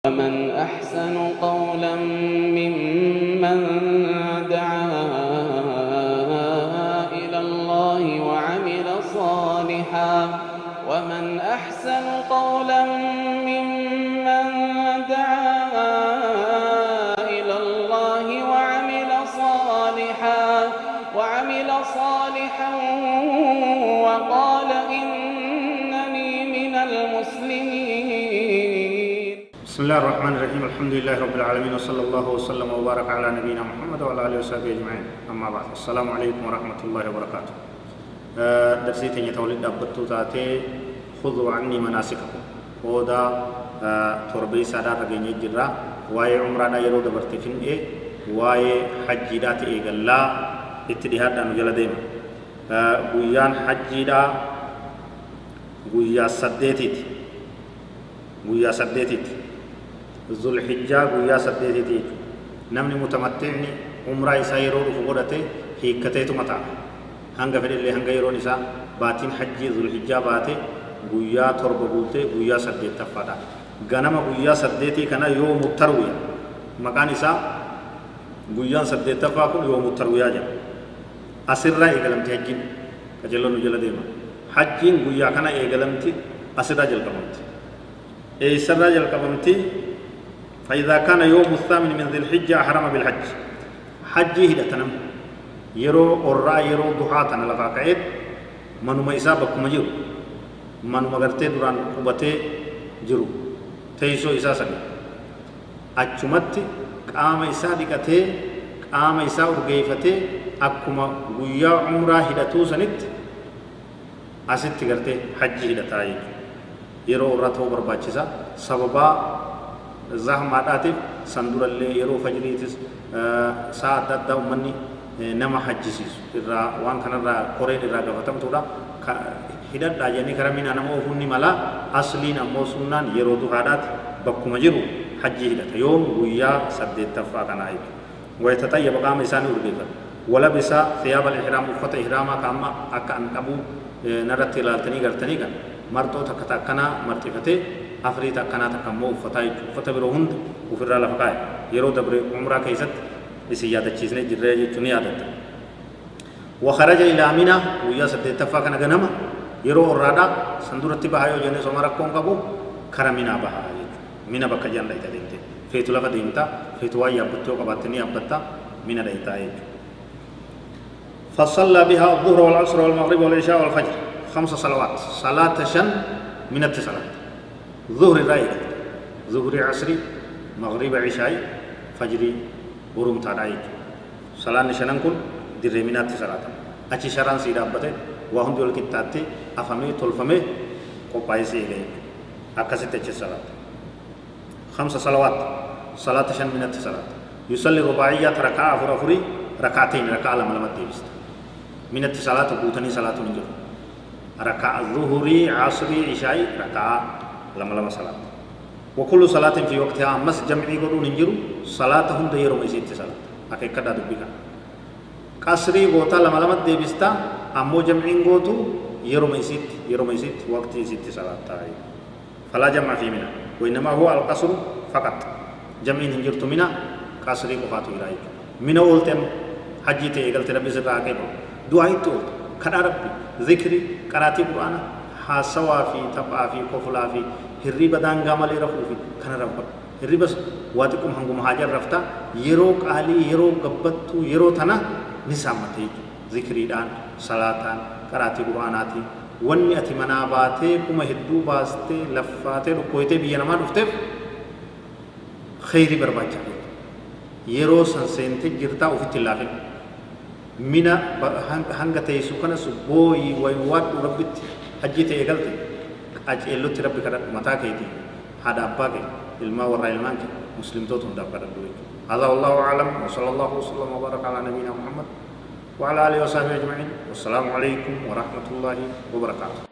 ومن أحسن قولا ممن دعا إلى الله وعمل صالحا ومن أحسن قولا ممن دعا إلى الله وعمل صالحا وقال إنني من المسلمين. بسم الله الرحمن الرحيم. الحمد لله رب العالمين وصلى الله وسلم وبارك على نبينا محمد وعلى آله وصحبه أجمعين. أما بعد، السلام عليكم ورحمة الله وبركاته. درسي تني تولد أبتو تاتي خذوا عني مناسككم. ودا تربي سادة رجيني جرا واي عمرنا يرود برتفين واي حج دات إيجلا اتدهاد دانو جلدين بويان حج دا بويا سديتيت ذو الحجة بويا سديتيت نمني متمتعني عمره يسيرون فقدته هيكتيت متى هنگا فدي اللي هنگا يرون إسا باتين حج ذو الحجة باتي بويا تربة بولته بويا سديت تفادا غنما بويا سديتي كنا يوم التروية مكان إسا بويا سديت تفاكم يوم التروية جا أسرة إيقلمتي حجين كجلون جل ديما حجين بويا كنا إيقلمتي أسرة جل كممتي أسرة جل كممتي فإذا كان يوم الثامن من ذي الحجة أحرم بالحج حجي هدتنم يرو أورا يرو ضحاتنا لفاقعيد منو ما إسابك مجيرو منو مغرتي دران قبتي جرو تيسو إساسا أجمت قام إسا دقتي قام إسا أرغيفتي أكما غيا عمره هدتو سنت أسد غرتي حجي هدتاي يرو أورا تو برباچسا سببا زحماتاتف سندور اللي يرو فجريتس ساعة دادا ومني نما حجسيس إرا وان كان را كوري إرا غفتم تودا هدات داجاني كرامين أنا مو فني ملا أصلين أمو سنان يرو دهادات بكم جرو حجي هدات يوم ويا سدت تفاقنا أيك ويتطيب قام إنسان ورجيك ولا بسا ثياب الإحرام وفت إحراما كاما أكان أبو نرت لالتني غرتني كان مرتو تكتاكنا مرتفتي أفريتا كانت كمو فتاي هند وفر على فقاي يرو دبر عمره كيست بسيادة چیزنے جرے چنی عادت وخرج إلى منى ويا سد اتفاقنا غنما يرو رادا سندورتي بهايو جنة سومارا كون كابو كرمنا بها منى بك جان لا يتدينت فيتو لك دينتا فيتو يا بتو كباتني أبتا منى لا فصلى بها الظهر والعصر والمغرب والعشاء والفجر 5 صلوات صلاة شن من الصلاة ظهر رايد ظهر عصري مغرب عشاء فجري ورم تاداي صلاة نشانن كن درمينات صلاة أشي شران سيدا بته وهم دول كتاتي أفهمي تلفمي كوبايسي إليه أكاسي تجس صلاة 5 صلوات صلاة شن من الصلاة يصلي رباعيات ركعة فرافري ركعتين ركعة لما لما تيجي من الصلاة بوتني صلاة نجور ركعة ظهري عصري عشاء ركعة لما صلاة وكل صلاة في وقتها مس جمعي قرون نجرو صلاة هم ديرو ميسيت صلاة أكيد كذا دبيكا كسري غوتا لما ديبستا أمو جمعين غوتو يرو ميسيت وقت يسيت صلاة تاعي فلا جمع في منا وإنما هو القصر فقط جمعين نجرتو منا كسري غوفاتو إلهي منا أولتم حجي تيغل تربي سراكي دعاء تول كذا ربي ذكري قراتي قرآن حاسوا في تبع في كفلا في hirriba daangaa malee rafuufi kana rabba hirribas waatikum hanguma hajar rafta yeroo qaalii yeroo gabbattu yeroo tana ni saamatee zikriidhaan salaataan qaraatii quraanaatiin wanni ati manaa baatee kuma hedduu baastee laffaatee dhukkoytee biyya namaa dhufteef khayri barbaacha yeroo san seentee jirtaa ofitti laafin mina hanga teessu kana subbooyi waywaadhu rabbitti hajjii ta'e galte أجل ربك متاكيدي هذا أباك الماء والرأي المانك مسلم توتهم دابا الدوي هذا والله أعلم وصلى الله وسلم وبارك على نبينا محمد وعلى آله وصحبه أجمعين والسلام عليكم ورحمة الله وبركاته.